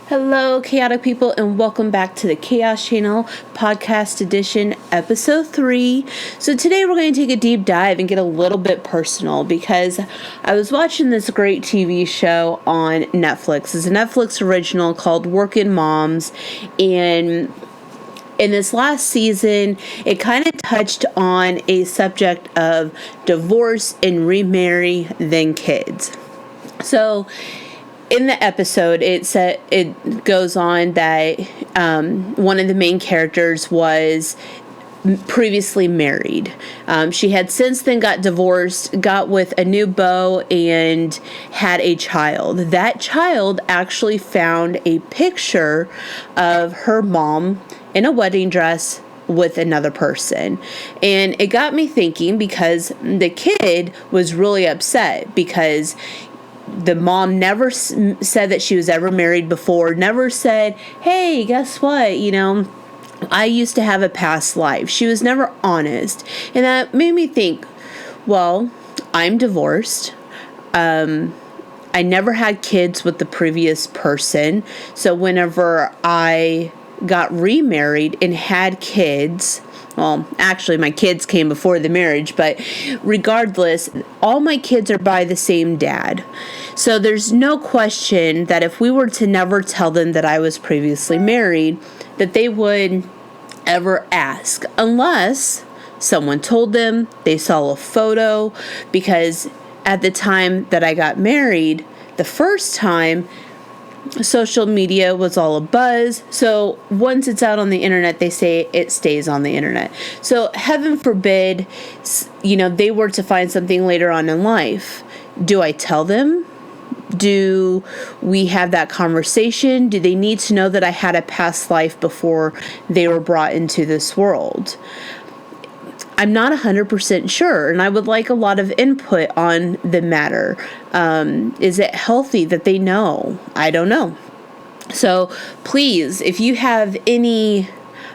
Hello, chaotic people, and welcome back to the Chaos Channel Podcast Edition, Episode 3. So today we're going to take a deep dive and get a little bit personal because I was watching this great TV show on Netflix. It's a Netflix original called Workin Moms, and in this last season, it kind of touched on a subject of divorce and remarry, then kids. So in the episode, it goes on that one of the main characters was previously married. She had since then got divorced, got with a new beau, and had a child. That child actually found a picture of her mom in a wedding dress with another person. And it got me thinking because the kid was really upset because the mom never said that she was ever married before, never said, hey, guess what, I used to have a past life. She was never honest. And that made me think, well, I'm divorced. I never had kids with the previous person. So whenever I got remarried and had kids, well, actually, my kids came before the marriage, but regardless, all my kids are by the same dad. So there's no question that if we were to never tell them that I was previously married, that they would ever ask, unless someone told them, they saw a photo, because at the time that I got married, the first time, social media was all a buzz. So once it's out on the internet, they say it stays on the internet. So heaven forbid, they were to find something later on in life. Do I tell them? Do we have that conversation? Do they need to know that I had a past life before they were brought into this world? I'm not 100% sure, and I would like a lot of input on the matter. Is it healthy that they know? I don't know. So please, if you have any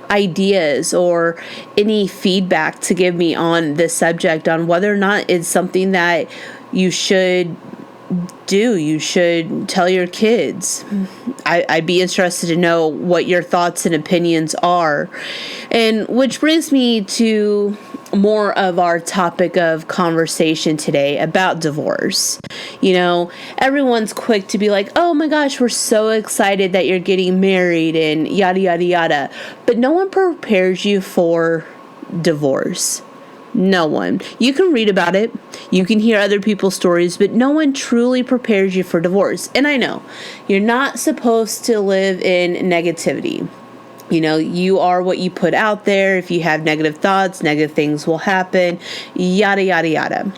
ideas or any feedback to give me on this subject, on whether or not it's something that you should do, you should tell your kids. I'd be interested to know what your thoughts and opinions are. And which brings me to more of our topic of conversation today about divorce. Everyone's quick to be like, oh my gosh, we're so excited that you're getting married and yada, yada, yada. But no one prepares you for divorce. No one. You can read about it. You can hear other people's stories, but no one truly prepares you for divorce. And I know you're not supposed to live in negativity. You are what you put out there. If you have negative thoughts, negative things will happen, yada, yada, yada.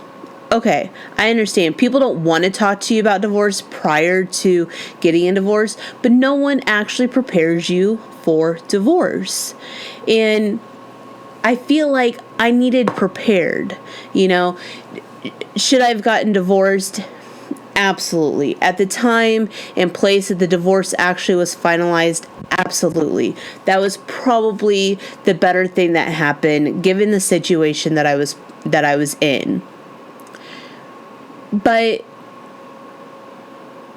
Okay, I understand. People don't want to talk to you about divorce prior to getting a divorce, but no one actually prepares you for divorce. And I feel like I needed prepared. Should I have gotten divorced? Absolutely. At the time and place that the divorce actually was finalized, absolutely. That was probably the better thing that happened given the situation that I was in. But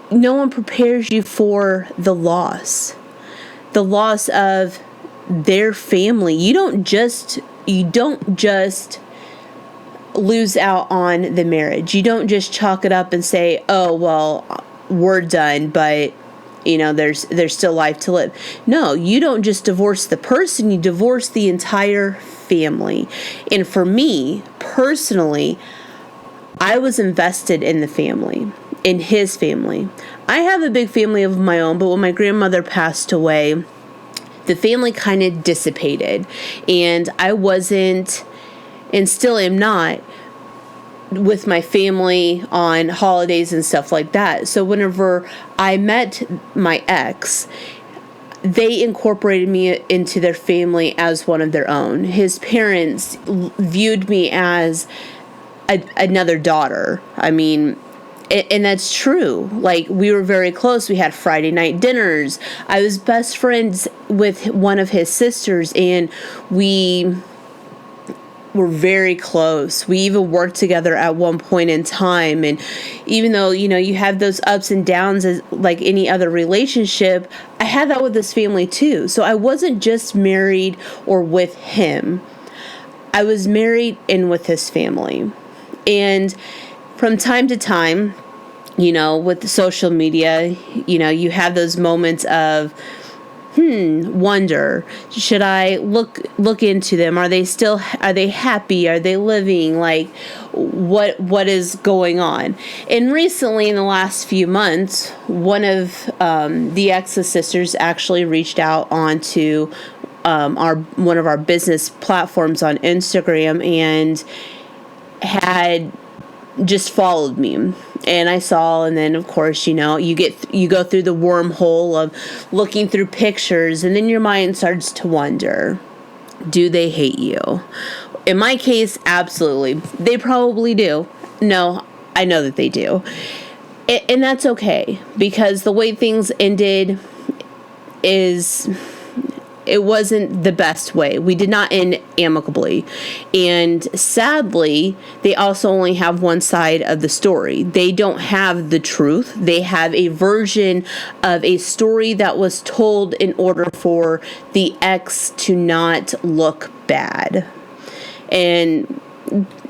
no one prepares you for the loss of their family. You don't just lose out on the marriage. You don't just chalk it up and say, oh, well, we're done, but there's still life to live. No, you don't just divorce the person, you divorce the entire family. And for me, personally, I was invested in the family, in his family. I have a big family of my own, but when my grandmother passed away, the family kind of dissipated, and I wasn't, and still am not, with my family on holidays and stuff like that. So whenever I met my ex, they incorporated me into their family as one of their own. His parents viewed me as another daughter. I mean, and that's true. Like, we were very close. We had Friday night dinners. I was best friends with one of his sisters, and we were very close. We even worked together at one point in time. And even though, you have those ups and downs as like any other relationship, I had that with this family too. So I wasn't just married or with him. I was married and with his family. And from time to time, with the social media, you have those moments of, wonder, should I look into them? Are they happy? Are they living? Like, what is going on? And recently, in the last few months, one of the ex's sisters actually reached out onto one of our business platforms on Instagram and had just followed me. And I saw, and then of course, you go through the wormhole of looking through pictures, and then your mind starts to wonder, do they hate you? In my case, absolutely. They probably do. No, I know that they do. And that's okay, because the way things ended it wasn't the best way. We did not end amicably. And sadly, they also only have one side of the story. They don't have the truth. They have a version of a story that was told in order for the ex to not look bad. And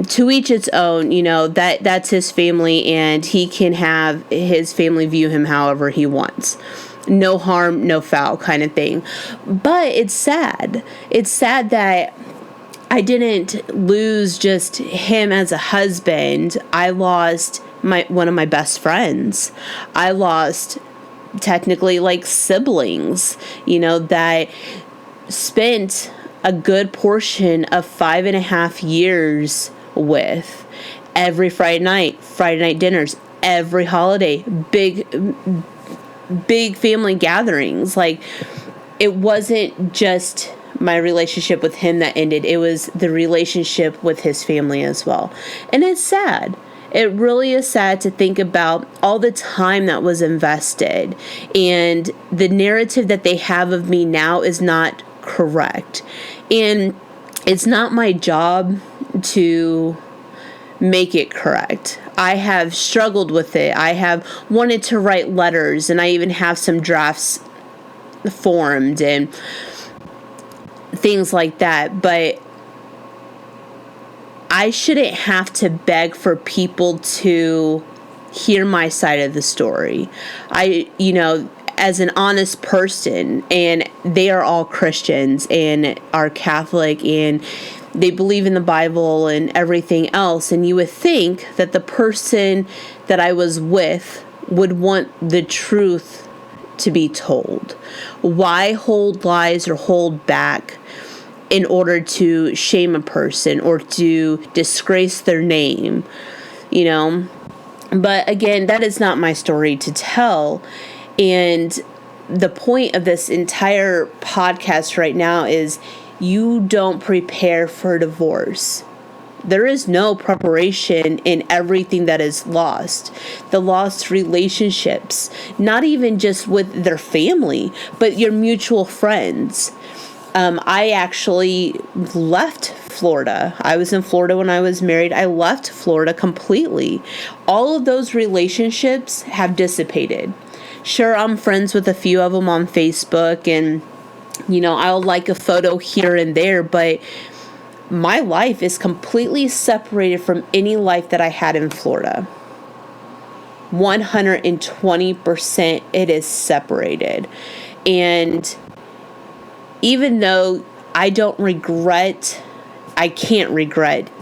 to each its own, that's his family, and he can have his family view him however he wants. No harm, no foul kind of thing. But it's sad. It's sad that I didn't lose just him as a husband. I lost one of my best friends. I lost technically like siblings, that spent a good portion of 5.5 years with. Every Friday night dinners, every holiday, big family gatherings. Like, it wasn't just my relationship with him that ended. It was the relationship with his family as well. And it's sad. It really is sad to think about all the time that was invested, and the narrative that they have of me now is not correct. And it's not my job to make it correct. I have struggled with it. I have wanted to write letters, and I even have some drafts formed and things like that. But I shouldn't have to beg for people to hear my side of the story. As an honest person, and they are all Christians and are Catholic, and they believe in the Bible and everything else, and you would think that the person that I was with would want the truth to be told. Why hold lies or hold back in order to shame a person or to disgrace their name? But again, that is not my story to tell. And the point of this entire podcast right now is, you don't prepare for divorce. There is no preparation in everything that is lost. The lost relationships, not even just with their family, but your mutual friends. I actually left Florida. I was in Florida when I was married. I left Florida completely. All of those relationships have dissipated. Sure, I'm friends with a few of them on Facebook, and I'll like a photo here and there, but my life is completely separated from any life that I had in Florida. 120% it is separated. And even though I can't regret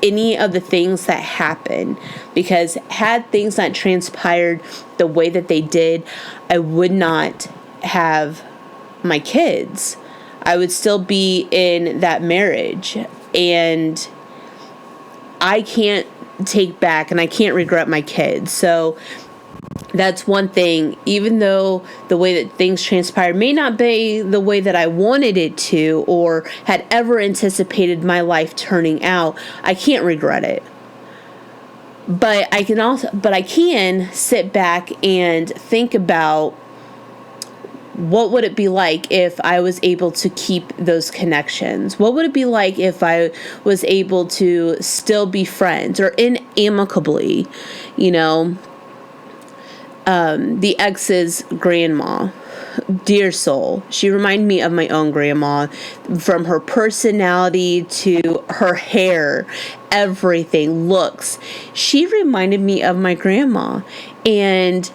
any of the things that happened, because had things not transpired the way that they did, I would not have my kids. I would still be in that marriage, and I can't take back, and I can't regret my kids. So that's one thing. Even though the way that things transpired may not be the way that I wanted it to, or had ever anticipated my life turning out, I can't regret it. But I can sit back and think about What would it be like if I was able to keep those connections? What would it be like if I was able to still be friends or amicably, you know, the ex's grandma, dear soul. She reminded me of my own grandma, from her personality to her hair, everything, looks. She reminded me of my grandma. And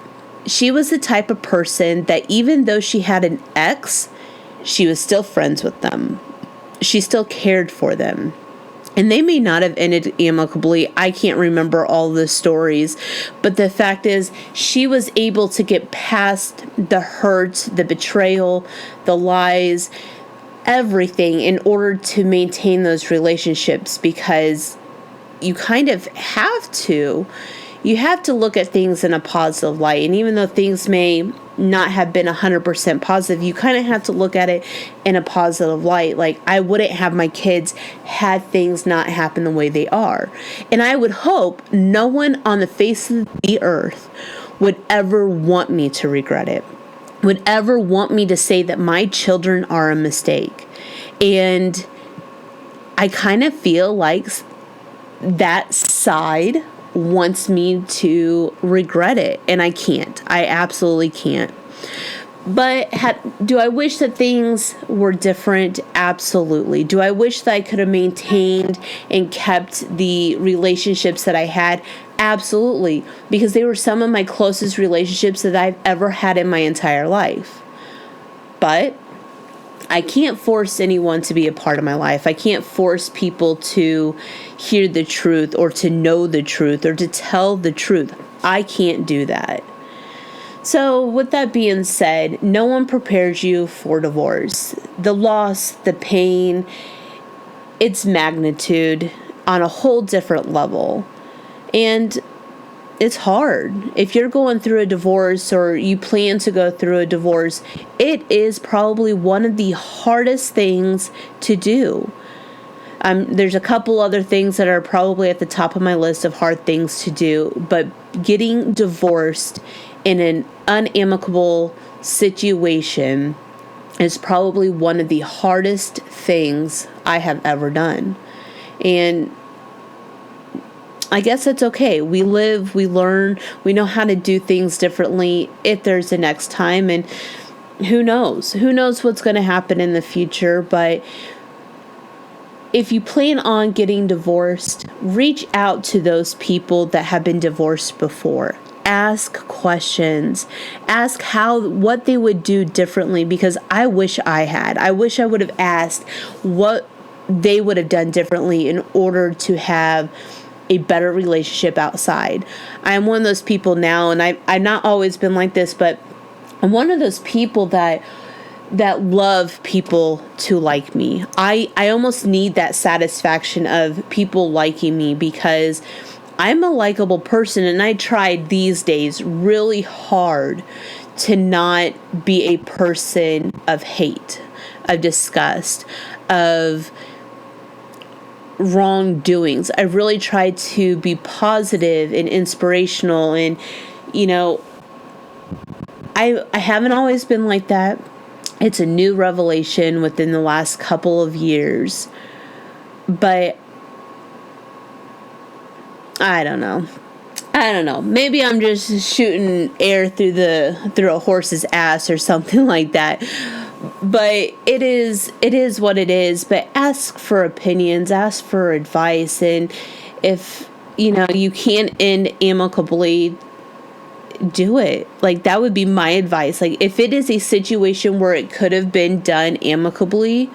she was the type of person that even though she had an ex, she was still friends with them. She still cared for them. And they may not have ended amicably. I can't remember all the stories. But the fact is, she was able to get past the hurt, the betrayal, the lies, everything in order to maintain those relationships, because you kind of have to. You have to look at things in a positive light. And even though things may not have been 100% positive, you kind of have to look at it in a positive light. Like, I wouldn't have my kids had things not happen the way they are. And I would hope no one on the face of the earth would ever want me to regret it, would ever want me to say that my children are a mistake. And I kind of feel like that side wants me to regret it, and I can't. I absolutely can't. But do I wish that things were different? Absolutely. Do I wish that I could have maintained and kept the relationships that I had? Absolutely. Because they were some of my closest relationships that I've ever had in my entire life. But I can't force anyone to be a part of my life. I can't force people to hear the truth or to know the truth or to tell the truth. I can't do that. So with that being said, no one prepares you for divorce. The loss, the pain, its magnitude on a whole different level. And it's hard. If you're going through a divorce or you plan to go through a divorce, it is probably one of the hardest things to do. There's a couple other things that are probably at the top of my list of hard things to do, but getting divorced in an unamicable situation is probably one of the hardest things I have ever done. And I guess that's okay. We live, we learn, we know how to do things differently if there's a next time. And who knows? Who knows what's going to happen in the future? But if you plan on getting divorced, reach out to those people that have been divorced before. Ask questions. Ask what they would do differently, because I wish I had. I wish I would have asked what they would have done differently in order to have a better relationship outside. I'm one of those people now, and I've not always been like this, but I'm one of those people that love people to like me. I almost need that satisfaction of people liking me, because I'm a likable person, and I try these days really hard to not be a person of hate, of disgust, of wrongdoings. I really try to be positive and inspirational, and I haven't always been like that. It's a new revelation within the last couple of years, but I don't know. Maybe I'm just shooting air through a horse's ass or something like that. But it is what it is. But ask for opinions, ask for advice, and if you can't end amicably, do it. Like, that would be my advice. Like, if it is a situation where it could have been done amicably,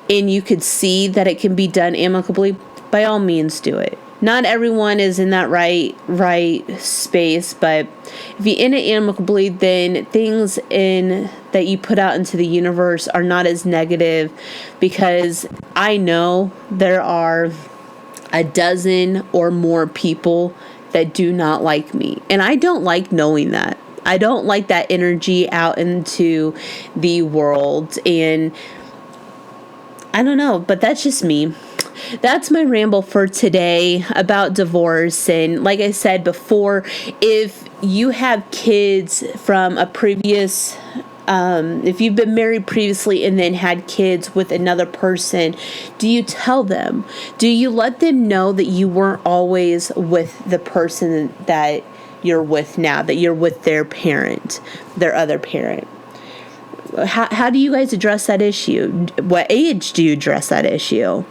and you could see that it can be done amicably, by all means do it. Not everyone is in that right space, but if you end it amicably, then things that you put out into the universe are not as negative, because I know there are a dozen or more people that do not like me, and I don't like knowing that. I don't like that energy out into the world, and I don't know, but that's just me. That's my ramble for today about divorce. And like I said before, if you have kids from a previous If you've been married previously and then had kids with another person, do you tell them? Do you let them know that you weren't always with the person that you're with now, that you're with their parent, their other parent? How do you guys address that issue? What age do you address that issue?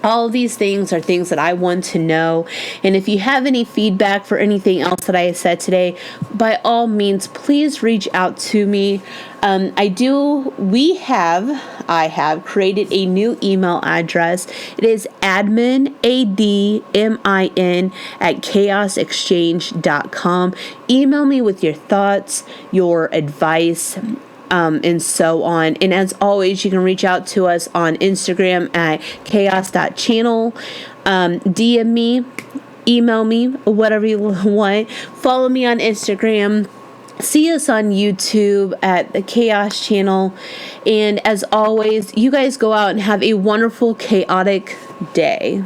All of these things are things that I want to know. And if you have any feedback for anything else that I said today, by all means, please reach out to me. I have created a new email address. It is admin, ADMIN, at chaosexchange.com. Email me with your thoughts, your advice, and so on. And as always, you can reach out to us on Instagram at chaos.channel. DM me, email me, whatever you want. Follow me on Instagram. See us on YouTube at the Chaos Channel. And as always, you guys go out and have a wonderful, chaotic day.